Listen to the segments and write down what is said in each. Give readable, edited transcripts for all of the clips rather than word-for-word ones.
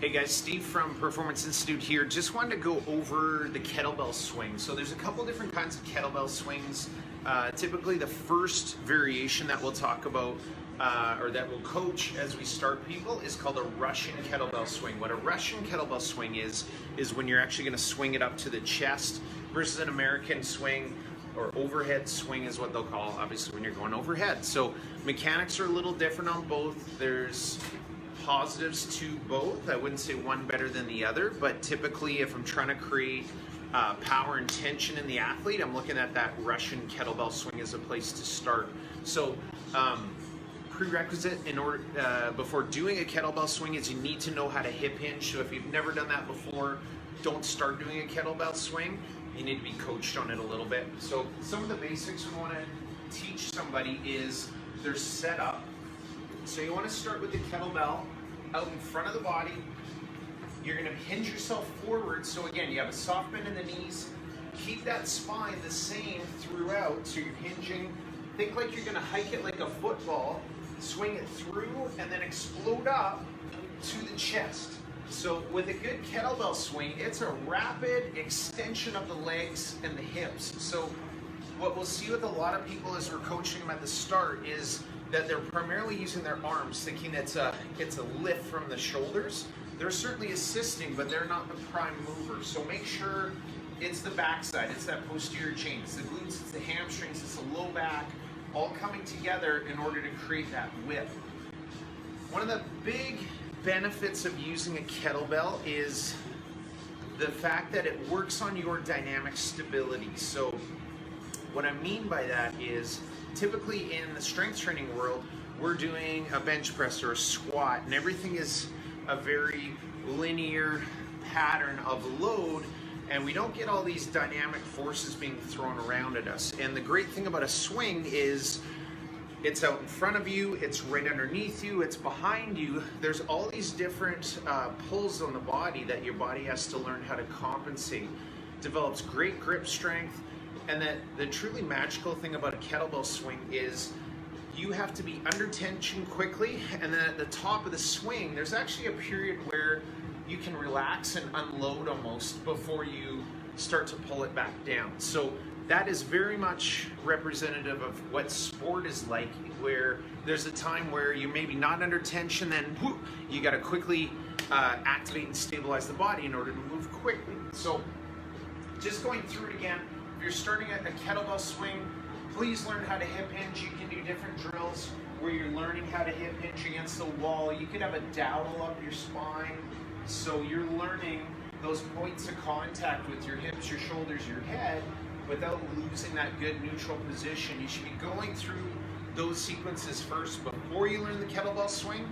Hey guys, Steve from Performance Institute here. Just wanted to go over the kettlebell swing. So there's a couple different kinds of kettlebell swings. Typically the first variation that we'll talk about or that we'll coach as we start people is called a Russian kettlebell swing. What a Russian kettlebell swing is when you're actually going to swing it up to the chest versus an American swing, or overhead swing is what they'll call, obviously, when you're going overhead. So mechanics are a little different on both. There's positives to both. I wouldn't say one better than the other, but typically if I'm trying to create power and tension in the athlete, I'm looking at that Russian kettlebell swing as a place to start. So prerequisite in order before doing a kettlebell swing is you need to know how to hip hinge. So if you've never done that before, don't start doing a kettlebell swing. You need to be coached on it a little bit. So some of the basics we want to teach somebody is their setup. So you want to start with the kettlebell out in front of the body. You're going to hinge yourself forward. So again, you have a soft bend in the knees. Keep that spine the same throughout. So you're hinging. Think like you're going to hike it like a football. Swing it through and then explode up to the chest. So with a good kettlebell swing, it's a rapid extension of the legs and the hips. So what we'll see with a lot of people as we're coaching them at the start is that they're primarily using their arms, thinking it's a lift from the shoulders. They're certainly assisting, but they're not the prime mover. So make sure it's the backside, it's that posterior chain, it's the glutes, it's the hamstrings, it's the low back, all coming together in order to create that whip. One of the big benefits of using a kettlebell is the fact that it works on your dynamic stability. So what I mean by that is typically in the strength training world, we're doing a bench press or a squat, and everything is a very linear pattern of load, and we don't get all these dynamic forces being thrown around at us. And the great thing about a swing is it's out in front of you, it's right underneath you, it's behind you. There's all these different pulls on the body that your body has to learn how to compensate. Develops great grip strength. And the truly magical thing about a kettlebell swing is you have to be under tension quickly, and then at the top of the swing, there's actually a period where you can relax and unload almost before you start to pull it back down. So that is very much representative of what sport is like, where there's a time where you're maybe not under tension, then whoop, you got to quickly activate and stabilize the body in order to move quickly. So just going through it again, if you're starting a kettlebell swing, please learn how to hip hinge. You can do different drills where you're learning how to hip hinge against the wall. You could have a dowel up your spine, so you're learning those points of contact with your hips, your shoulders, your head, without losing that good neutral position. You should be going through those sequences first before you learn the kettlebell swing.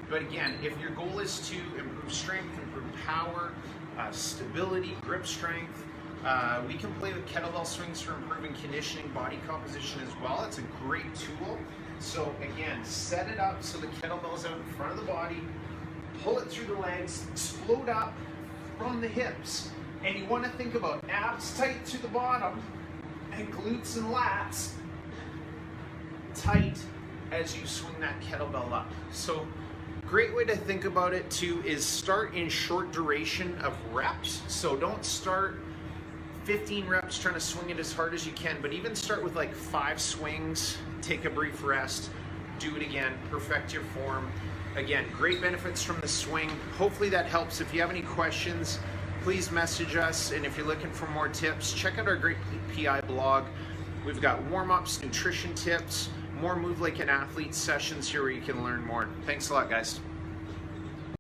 But again, if your goal is to improve strength, improve power, stability, grip strength, we can play with kettlebell swings for improving conditioning, body composition as well. It's a great tool. So again, set it up so the kettlebell is out in front of the body, pull it through the legs, explode up from the hips. And you want to think about abs tight to the bottom and glutes and lats tight as you swing that kettlebell up. So great way to think about it too is start in short duration of reps. So don't start 15 reps trying to swing it as hard as you can, but even start with like 5 swings, take a brief rest, do it again, perfect your form. Again, great benefits from the swing. Hopefully that helps. If you have any questions, please message us, and if you're looking for more tips, check out our great PI blog. We've got warm-ups, nutrition tips, more Move Like an Athlete sessions here where you can learn more. Thanks a lot, guys.